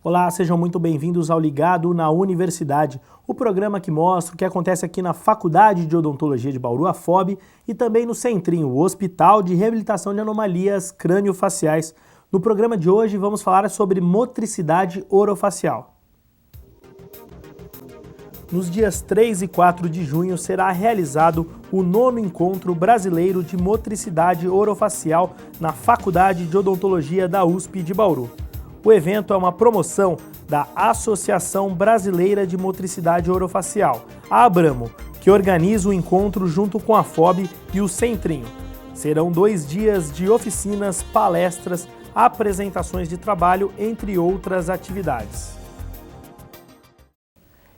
Olá, sejam muito bem-vindos ao Ligado na Universidade, o programa que mostra o que acontece aqui na Faculdade de Odontologia de Bauru, a FOB, e também no Centrinho, o Hospital de Reabilitação de Anomalias Crâniofaciais. No programa de hoje vamos falar sobre motricidade orofacial. Nos dias 3 e 4 de junho será realizado o 9º Encontro Brasileiro de Motricidade Orofacial na Faculdade de Odontologia da USP de Bauru. O evento é uma promoção da Associação Brasileira de Motricidade Orofacial, a Abramo, que organiza o encontro junto com a FOB e o Centrinho. Serão 2 dias de oficinas, palestras, apresentações de trabalho, entre outras atividades.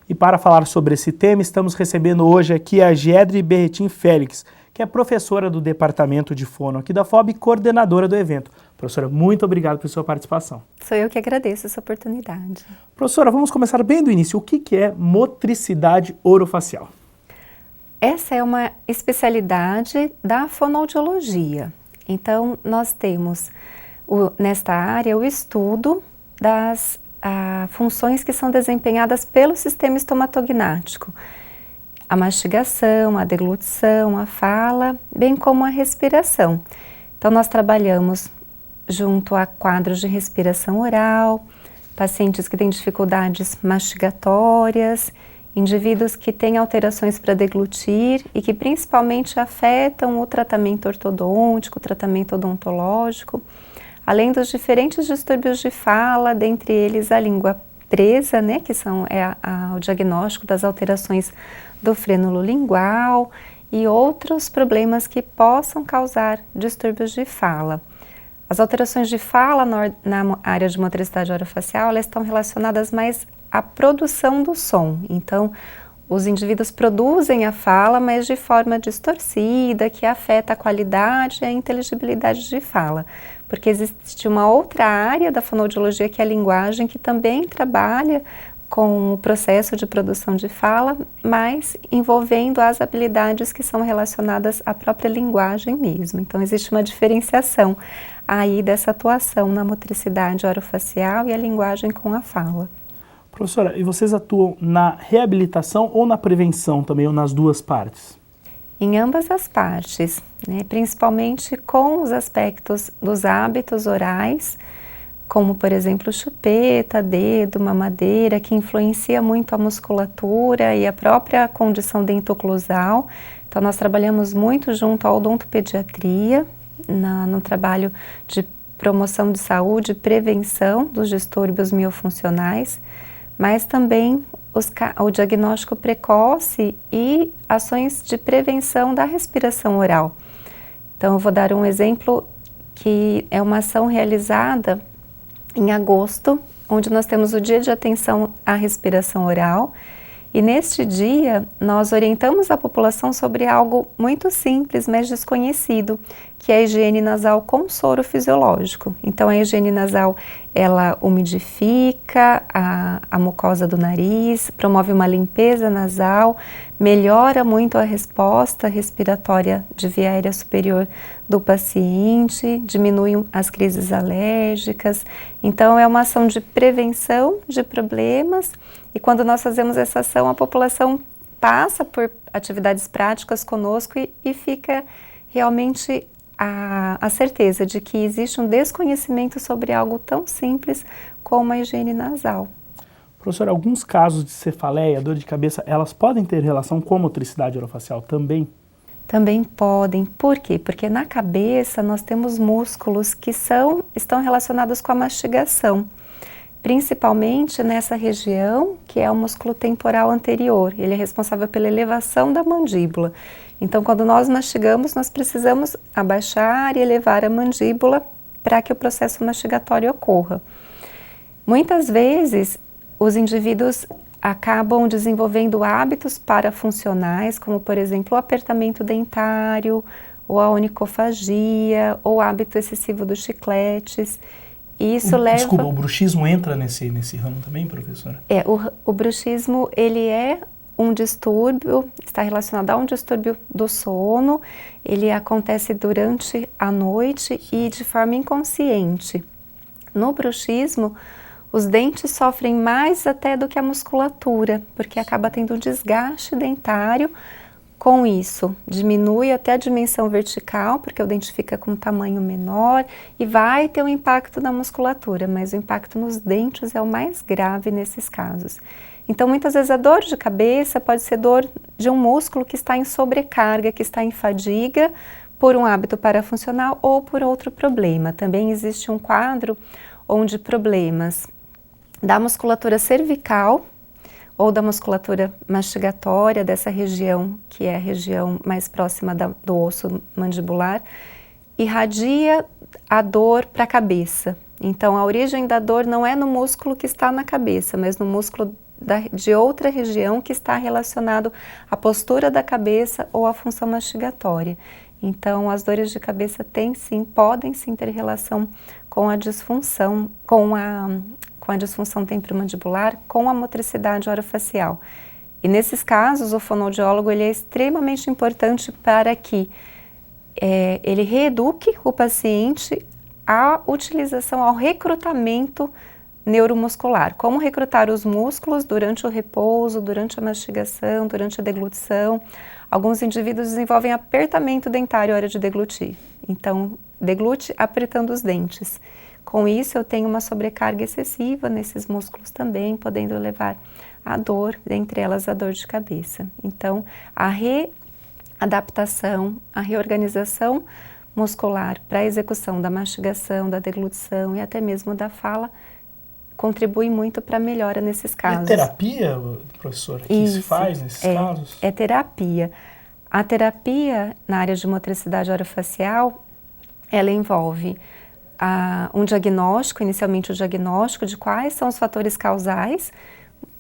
E para falar sobre esse tema, estamos recebendo hoje aqui a Gedre Berretin Félix, que é professora do Departamento de Fono aqui da FOB e coordenadora do evento. Professora, muito obrigado por sua participação. Sou eu que agradeço essa oportunidade. Professora, vamos começar bem do início. O que é motricidade orofacial? Essa é uma especialidade da fonoaudiologia. Então, nós temos nesta área o estudo das funções que são desempenhadas pelo sistema estomatognático. A mastigação, a deglutição, a fala, bem como a respiração. Então, nós trabalhamos junto a quadros de respiração oral, pacientes que têm dificuldades mastigatórias, indivíduos que têm alterações para deglutir e que principalmente afetam o tratamento ortodôntico, o tratamento odontológico, além dos diferentes distúrbios de fala, dentre eles a língua presa, né, que o diagnóstico das alterações do frênulo lingual e outros problemas que possam causar distúrbios de fala. As alterações de fala na área de motricidade orofacial, elas estão relacionadas mais à produção do som. Então, os indivíduos produzem a fala, mas de forma distorcida, que afeta a qualidade e a inteligibilidade de fala. Porque existe uma outra área da fonoaudiologia, que é a linguagem, que também trabalha com o processo de produção de fala, mas envolvendo as habilidades que são relacionadas à própria linguagem mesmo. Então, existe uma diferenciação aí dessa atuação na motricidade orofacial e a linguagem com a fala. Professora, e vocês atuam na reabilitação ou na prevenção também, ou nas duas partes? Em ambas as partes, né? Principalmente com os aspectos dos hábitos orais, como, por exemplo, chupeta, dedo, mamadeira, que influencia muito a musculatura e a própria condição dentoclusal. Então, nós trabalhamos muito junto à odontopediatria, no trabalho de promoção de saúde e prevenção dos distúrbios miofuncionais, mas também o diagnóstico precoce e ações de prevenção da respiração oral. Então, eu vou dar um exemplo que é uma ação realizada em agosto, onde nós temos o Dia de Atenção à Respiração Oral, e neste dia nós orientamos a população sobre algo muito simples, mas desconhecido, que é a higiene nasal com soro fisiológico. Então, a higiene nasal, ela umidifica a mucosa do nariz, promove uma limpeza nasal, melhora muito a resposta respiratória de via aérea superior do paciente, diminui as crises alérgicas. Então, é uma ação de prevenção de problemas, e quando nós fazemos essa ação, a população passa por atividades práticas conosco e fica realmente a certeza de que existe um desconhecimento sobre algo tão simples como a higiene nasal. Professora, alguns casos de cefaleia, dor de cabeça, elas podem ter relação com a motricidade orofacial também? Também podem. Por quê? Porque na cabeça nós temos músculos que estão relacionados com a mastigação, principalmente nessa região que é o músculo temporal anterior. Ele é responsável pela elevação da mandíbula. Então, quando nós mastigamos, nós precisamos abaixar e elevar a mandíbula para que o processo mastigatório ocorra. Muitas vezes, os indivíduos acabam desenvolvendo hábitos parafuncionais, como, por exemplo, o apertamento dentário, ou a onicofagia, ou o hábito excessivo dos chicletes. E isso leva... Desculpa, o bruxismo entra nesse ramo também, professora? O bruxismo, ele é um distúrbio, está relacionado a um distúrbio do sono, ele acontece durante a noite e de forma inconsciente. No bruxismo, os dentes sofrem mais até do que a musculatura, porque acaba tendo um desgaste dentário. Com isso, diminui até a dimensão vertical, porque o dente fica com um tamanho menor e vai ter um impacto na musculatura, mas o impacto nos dentes é o mais grave nesses casos. Então, muitas vezes a dor de cabeça pode ser dor de um músculo que está em sobrecarga, que está em fadiga, por um hábito parafuncional ou por outro problema. Também existe um quadro onde problemas da musculatura cervical ou da musculatura mastigatória dessa região, que é a região mais próxima do osso mandibular, irradia a dor para a cabeça. Então, a origem da dor não é no músculo que está na cabeça, mas no músculo de outra região que está relacionado à postura da cabeça ou à função mastigatória. Então, as dores de cabeça podem sim ter relação com a disfunção, com a disfunção temporomandibular, com a motricidade orofacial. E nesses casos, o fonoaudiólogo ele é extremamente importante para que ele reeduque o paciente à utilização, ao recrutamento neuromuscular. Como recrutar os músculos durante o repouso, durante a mastigação, durante a deglutição. Alguns indivíduos desenvolvem apertamento dentário à hora de deglutir. Então, deglute apertando os dentes. Com isso, eu tenho uma sobrecarga excessiva nesses músculos também, podendo levar à dor, dentre elas a dor de cabeça. Então, a readaptação, a reorganização muscular para a execução da mastigação, da deglutição e até mesmo da fala, contribui muito para a melhora nesses casos. É terapia, professora, que se faz nesses casos? É terapia. A terapia na área de motricidade orofacial, ela envolve um diagnóstico, inicialmente o diagnóstico de quais são os fatores causais.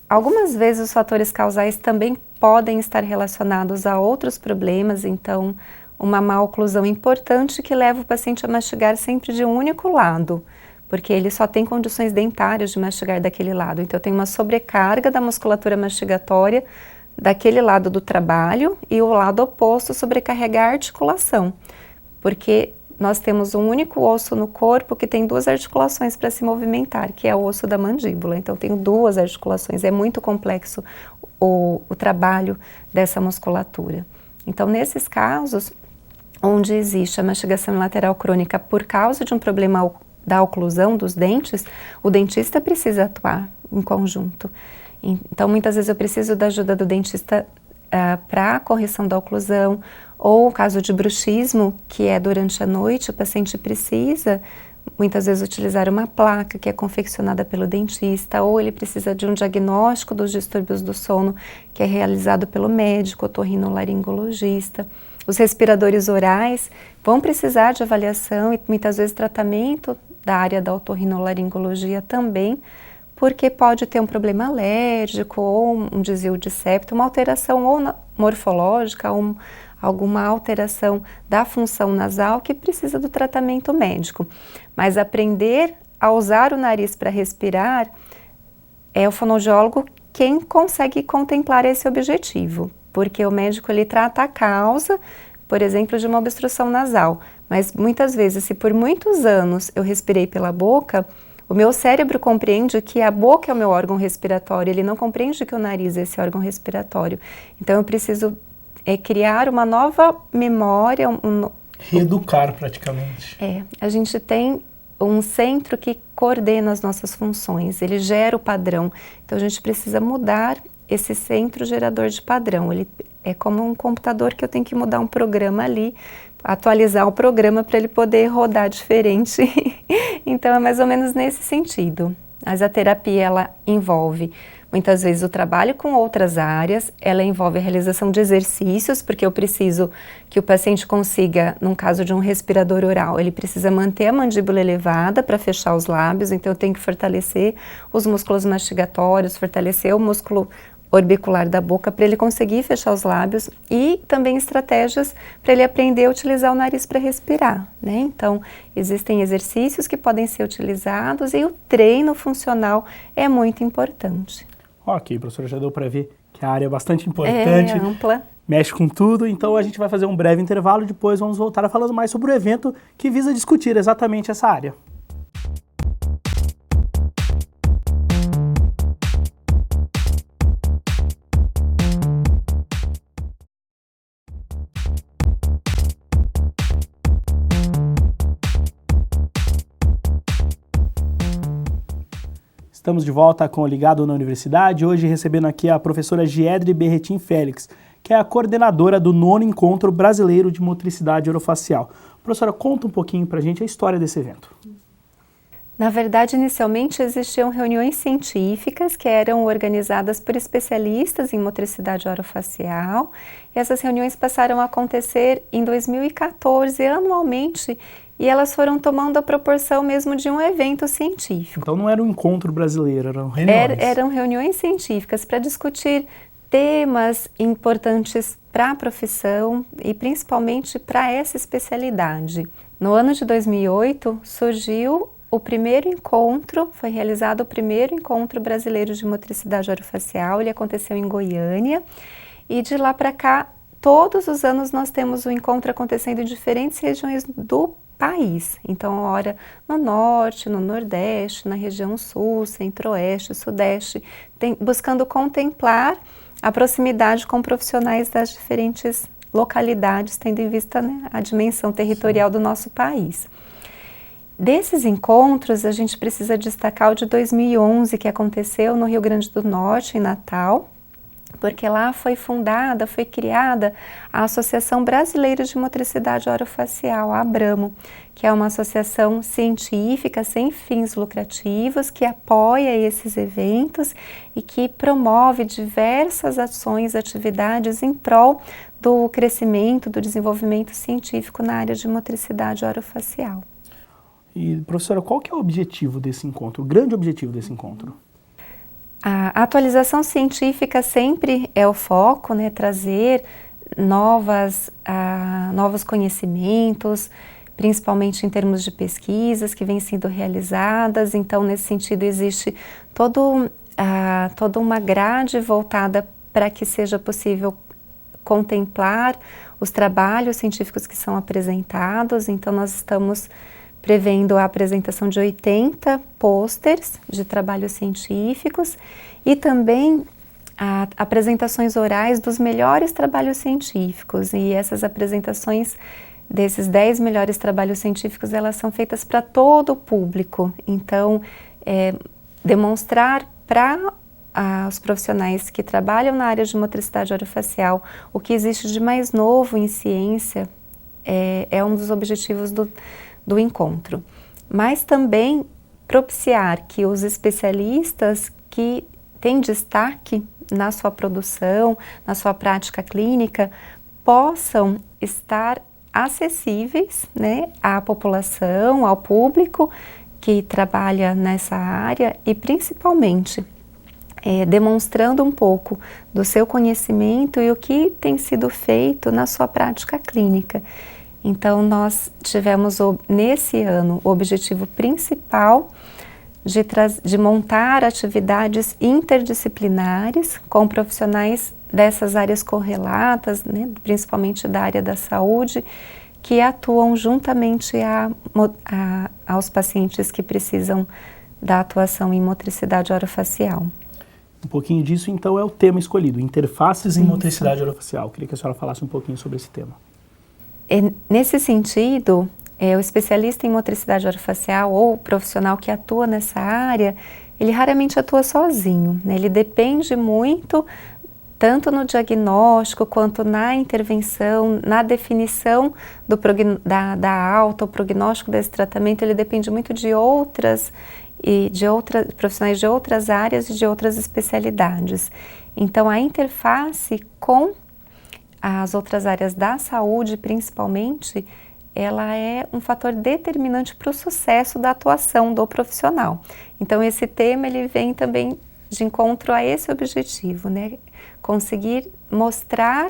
Algumas vezes os fatores causais também podem estar relacionados a outros problemas, então uma má oclusão importante que leva o paciente a mastigar sempre de um único lado, porque ele só tem condições dentárias de mastigar daquele lado. Então eu tenho uma sobrecarga da musculatura mastigatória daquele lado do trabalho e o lado oposto sobrecarregar a articulação, porque nós temos um único osso no corpo que tem duas articulações para se movimentar, que é o osso da mandíbula. Então, tenho duas articulações. É muito complexo o trabalho dessa musculatura. Então, nesses casos, onde existe a mastigação lateral crônica por causa de um problema da oclusão dos dentes, o dentista precisa atuar em conjunto. Então, muitas vezes eu preciso da ajuda do dentista para a correção da oclusão, ou o caso de bruxismo, que é durante a noite, o paciente precisa muitas vezes utilizar uma placa que é confeccionada pelo dentista, ou ele precisa de um diagnóstico dos distúrbios do sono, que é realizado pelo médico otorrinolaringologista. Os respiradores orais vão precisar de avaliação e muitas vezes tratamento da área da otorrinolaringologia também, porque pode ter um problema alérgico ou um desvio de septo, uma alteração ou morfológica, ou alguma alteração da função nasal que precisa do tratamento médico. Mas aprender a usar o nariz para respirar é o fonoaudiólogo quem consegue contemplar esse objetivo, porque o médico ele trata a causa, por exemplo, de uma obstrução nasal, mas muitas vezes, se por muitos anos eu respirei pela boca, o meu cérebro compreende que a boca é o meu órgão respiratório, ele não compreende que o nariz é esse órgão respiratório. Então eu preciso criar uma nova memória. Reeducar praticamente. A gente tem um centro que coordena as nossas funções, ele gera o padrão. Então a gente precisa mudar esse centro gerador de padrão. Ele é como um computador que eu tenho que mudar um programa ali, atualizar o programa para ele poder rodar diferente. Então é mais ou menos nesse sentido. Mas a terapia ela envolve muitas vezes o trabalho com outras áreas, ela envolve a realização de exercícios, porque eu preciso que o paciente consiga, num caso de um respirador oral, ele precisa manter a mandíbula elevada para fechar os lábios, então eu tenho que fortalecer os músculos mastigatórios, fortalecer o músculo orbicular da boca para ele conseguir fechar os lábios e também estratégias para ele aprender a utilizar o nariz para respirar, né? Então, existem exercícios que podem ser utilizados e o treino funcional é muito importante. Ok, professora, já deu para ver que a área é bastante importante. É ampla. Mexe com tudo, então a gente vai fazer um breve intervalo e depois vamos voltar falando mais sobre o evento que visa discutir exatamente essa área. Estamos de volta com o Ligado na Universidade, hoje recebendo aqui a professora Giedre Berretin Félix, que é a coordenadora do 9º Encontro Brasileiro de Motricidade Orofacial. Professora, conta um pouquinho pra gente a história desse evento. Na verdade, inicialmente existiam reuniões científicas que eram organizadas por especialistas em motricidade orofacial, e essas reuniões passaram a acontecer em 2014 anualmente, e elas foram tomando a proporção mesmo de um evento científico. Então não era um encontro brasileiro, eram reuniões. Eram reuniões científicas para discutir temas importantes para a profissão e principalmente para essa especialidade. No ano de 2008 surgiu o primeiro encontro, foi realizado o primeiro encontro brasileiro de motricidade orofacial, ele aconteceu em Goiânia, e de lá para cá, todos os anos nós temos o encontro acontecendo em diferentes regiões do país. Então, ora no norte, no nordeste, na região sul, centro-oeste, sudeste, buscando contemplar a proximidade com profissionais das diferentes localidades, tendo em vista, né, a dimensão territorial do nosso país. Desses encontros, a gente precisa destacar o de 2011, que aconteceu no Rio Grande do Norte, em Natal, porque lá foi fundada, foi criada a Associação Brasileira de Motricidade Orofacial, a ABRAMO, que é uma associação científica sem fins lucrativos, que apoia esses eventos e que promove diversas ações, atividades em prol do crescimento, do desenvolvimento científico na área de motricidade orofacial. E, professora, qual que é o objetivo desse encontro, o grande objetivo desse encontro? A atualização científica sempre é o foco, né? Trazer novos conhecimentos, principalmente em termos de pesquisas que vêm sendo realizadas. Então, nesse sentido, existe toda uma grade voltada para que seja possível contemplar os trabalhos científicos que são apresentados. Então, nós estamos prevendo a apresentação de 80 pôsteres de trabalhos científicos e também apresentações orais dos melhores trabalhos científicos. E essas apresentações desses 10 melhores trabalhos científicos, elas são feitas para todo o público. Então, demonstrar para os profissionais que trabalham na área de motricidade orofacial o que existe de mais novo em ciência é um dos objetivos do encontro, mas também propiciar que os especialistas que têm destaque na sua produção, na sua prática clínica, possam estar acessíveis, né, à população, ao público que trabalha nessa área e principalmente demonstrando um pouco do seu conhecimento e o que tem sido feito na sua prática clínica. Então, nós tivemos nesse ano o objetivo principal de montar atividades interdisciplinares com profissionais dessas áreas correlatas, né, principalmente da área da saúde, que atuam juntamente aos pacientes que precisam da atuação em motricidade orofacial. Um pouquinho disso, então, é o tema escolhido, interfaces em motricidade orofacial. Queria que a senhora falasse um pouquinho sobre esse tema. Nesse sentido, o especialista em motricidade orofacial ou o profissional que atua nessa área, ele raramente atua sozinho, né? Ele depende muito, tanto no diagnóstico quanto na intervenção, na definição da alta, o prognóstico desse tratamento, ele depende muito de profissionais de outras áreas e de outras especialidades. Então, a interface com as outras áreas da saúde, principalmente, ela é um fator determinante para o sucesso da atuação do profissional. Então, esse tema ele vem também de encontro a esse objetivo, né? Conseguir mostrar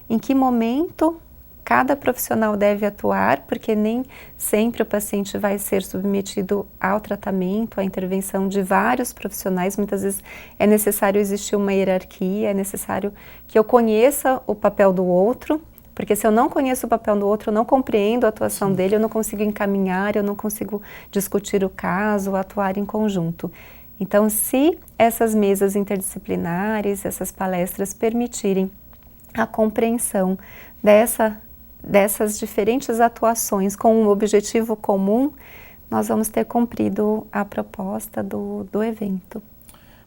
em que momento cada profissional deve atuar, porque nem sempre o paciente vai ser submetido ao tratamento, à intervenção de vários profissionais. Muitas vezes é necessário existir uma hierarquia, é necessário que eu conheça o papel do outro, porque se eu não conheço o papel do outro, eu não compreendo a atuação dele, eu não consigo encaminhar, eu não consigo discutir o caso, atuar em conjunto. Então, se essas mesas interdisciplinares, essas palestras permitirem a compreensão dessas diferentes atuações com um objetivo comum, nós vamos ter cumprido a proposta do evento.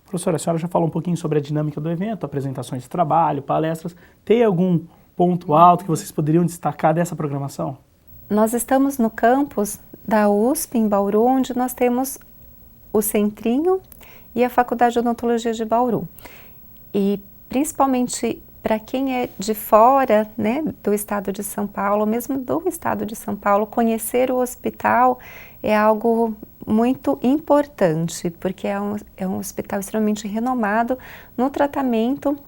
Professora, a senhora já falou um pouquinho sobre a dinâmica do evento, apresentações de trabalho, palestras. Tem algum ponto alto que vocês poderiam destacar dessa programação? Nós estamos no campus da USP, em Bauru, onde nós temos o Centrinho e a Faculdade de Odontologia de Bauru. E principalmente para quem é de fora, né, do estado de São Paulo, mesmo do estado de São Paulo, conhecer o hospital é algo muito importante, porque é um hospital extremamente renomado no tratamento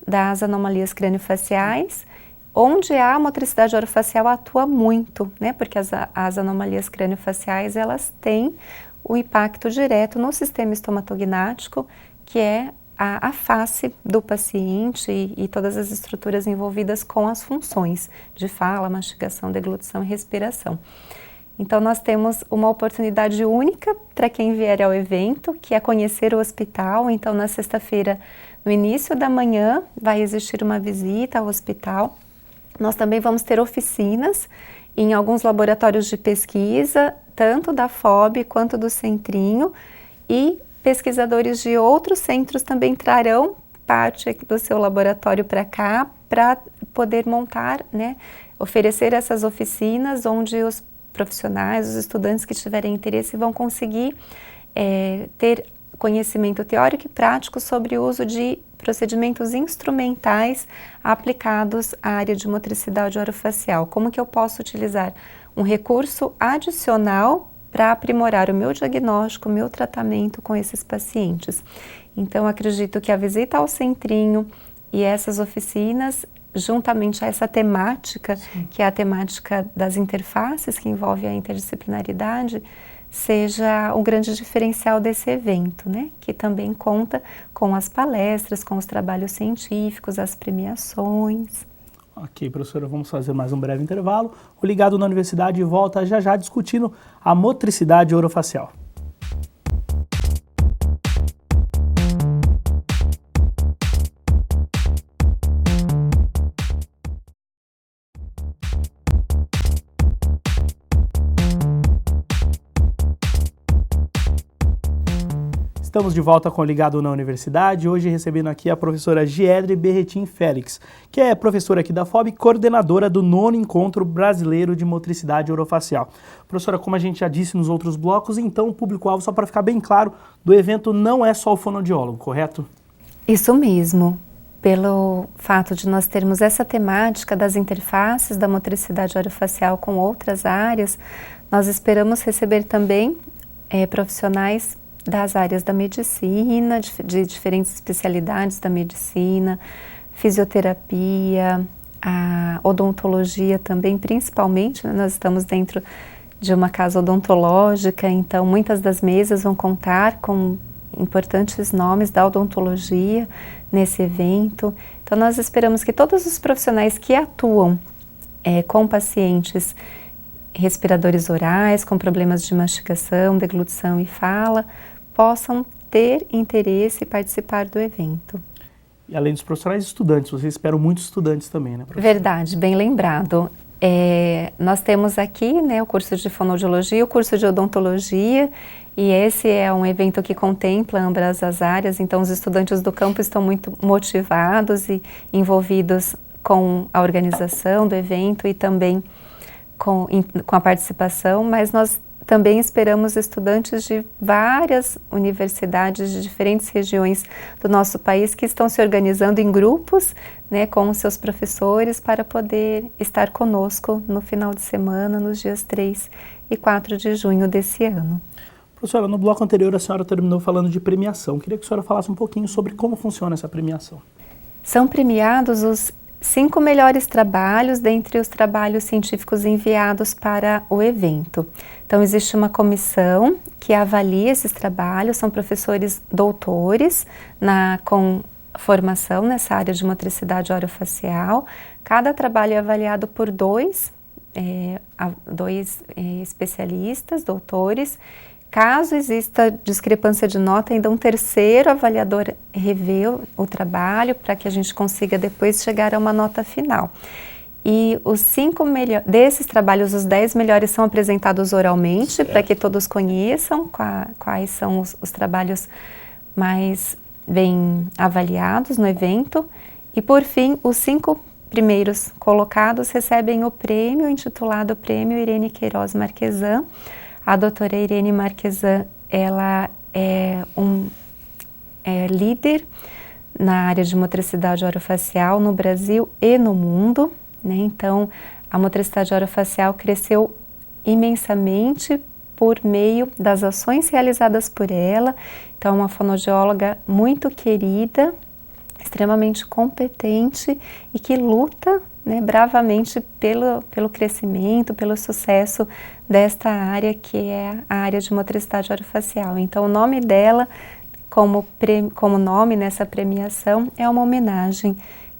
das anomalias craniofaciais, onde a motricidade orofacial atua muito, né, porque as anomalias craniofaciais, elas têm o impacto direto no sistema estomatognático, que é a face do paciente e todas as estruturas envolvidas com as funções de fala, mastigação, deglutição e respiração. Então, nós temos uma oportunidade única para quem vier ao evento, que é conhecer o hospital. Então, na sexta-feira, no início da manhã, vai existir uma visita ao hospital. Nós também vamos ter oficinas em alguns laboratórios de pesquisa, tanto da FOB quanto do Centrinho, e pesquisadores de outros centros também trarão parte do seu laboratório para cá, para poder montar, né, oferecer essas oficinas onde os profissionais, os estudantes que tiverem interesse vão conseguir ter conhecimento teórico e prático sobre o uso de procedimentos instrumentais aplicados à área de motricidade orofacial. Como que eu posso utilizar um recurso adicional para aprimorar o meu diagnóstico, o meu tratamento com esses pacientes. Então, acredito que a visita ao Centrinho e essas oficinas, juntamente a essa temática, sim, que é a temática das interfaces, que envolve a interdisciplinaridade, seja um grande diferencial desse evento, né? Que também conta com as palestras, com os trabalhos científicos, as premiações. Ok, professora, vamos fazer mais um breve intervalo. O Ligado na Universidade volta já já discutindo a motricidade orofacial. Estamos de volta com o Ligado na Universidade, hoje recebendo aqui a professora Giedre Berretin Félix, que é professora aqui da FOB, coordenadora do 9º Encontro Brasileiro de Motricidade Orofacial. Professora, como a gente já disse nos outros blocos, então o público-alvo, só para ficar bem claro, do evento não é só o fonoaudiólogo, correto? Isso mesmo. Pelo fato de nós termos essa temática das interfaces da motricidade orofacial com outras áreas, nós esperamos receber também profissionais das áreas da medicina, de diferentes especialidades da medicina, fisioterapia, a odontologia também, principalmente, né? Nós estamos dentro de uma casa odontológica, então muitas das mesas vão contar com importantes nomes da odontologia nesse evento. Então nós esperamos que todos os profissionais que atuam com pacientes respiradores orais, com problemas de mastigação, deglutição e fala, possam ter interesse e participar do evento. E além dos profissionais, estudantes, vocês esperam muitos estudantes também, né, professora? Verdade, bem lembrado. Nós temos aqui, né, o curso de fonoaudiologia, o curso de odontologia, e esse é um evento que contempla ambas as áreas, então os estudantes do campo estão muito motivados e envolvidos com a organização do evento e também com a participação, mas nós também esperamos estudantes de várias universidades de diferentes regiões do nosso país que estão se organizando em grupos, né, com os seus professores para poder estar conosco no final de semana, nos dias 3 e 4 de junho desse ano. Professora, no bloco anterior a senhora terminou falando de premiação. Queria que a senhora falasse um pouquinho sobre como funciona essa premiação. São premiados os 5 melhores trabalhos dentre os trabalhos científicos enviados para o evento. Então, existe uma comissão que avalia esses trabalhos, são professores doutores com formação nessa área de motricidade orofacial. Cada trabalho é avaliado por dois especialistas, doutores. Caso exista discrepância de nota, ainda um terceiro avaliador revê o trabalho para que a gente consiga depois chegar a uma nota final. E os 5 desses trabalhos, os 10 melhores são apresentados oralmente, para que todos conheçam quais são os trabalhos mais bem avaliados no evento. E por fim, os 5 primeiros colocados recebem o prêmio intitulado Prêmio Irene Queiroz Marquesan. A doutora Irene Marquesan, ela é líder na área de motricidade orofacial no Brasil e no mundo, né? Então, a motricidade orofacial cresceu imensamente por meio das ações realizadas por ela. Então, é uma fonoaudióloga muito querida, extremamente competente e que luta, né, bravamente pelo crescimento, pelo sucesso desta área, que é a área de motricidade orofacial. Então, o nome dela, como nome nessa premiação, é uma homenagem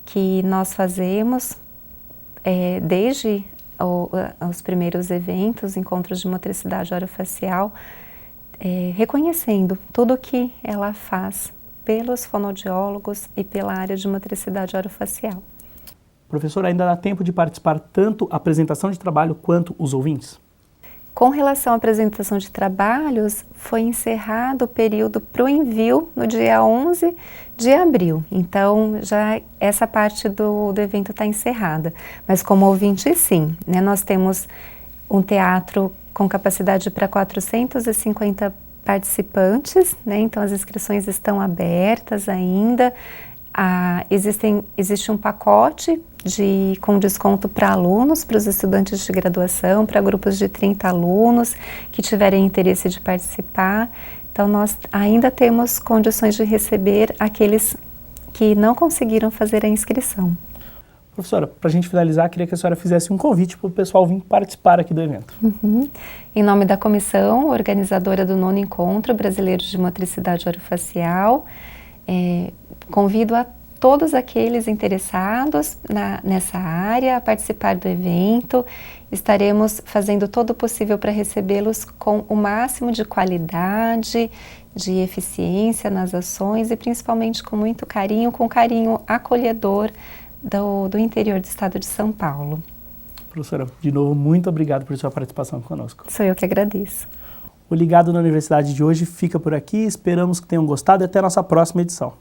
que nós fazemos desde os primeiros eventos, encontros de motricidade orofacial, reconhecendo tudo o que ela faz pelos fonoaudiólogos e pela área de motricidade orofacial. Professora, ainda dá tempo de participar tanto a apresentação de trabalho quanto os ouvintes? Com relação à apresentação de trabalhos, foi encerrado o período para o envio no dia 11 de abril. Então, já essa parte do evento está encerrada. Mas como ouvinte, sim, né? Nós temos um teatro com capacidade para 450 participantes, né? Então as inscrições estão abertas ainda. Existe um pacote com desconto para alunos, para os estudantes de graduação, para grupos de 30 alunos que tiverem interesse de participar. Então nós ainda temos condições de receber aqueles que não conseguiram fazer a inscrição. Professora, para a gente finalizar, queria que a senhora fizesse um convite para o pessoal vir participar aqui do evento. Em nome da comissão organizadora do 9º Encontro Brasileiro de Motricidade Orofacial, convido a todos aqueles interessados nessa área a participar do evento. Estaremos fazendo todo o possível para recebê-los com o máximo de qualidade, de eficiência nas ações e principalmente com muito carinho, com carinho acolhedor do interior do estado de São Paulo. Professora, de novo, muito obrigado por sua participação conosco. Sou eu que agradeço. O Ligado na Universidade de hoje fica por aqui, esperamos que tenham gostado e até a nossa próxima edição.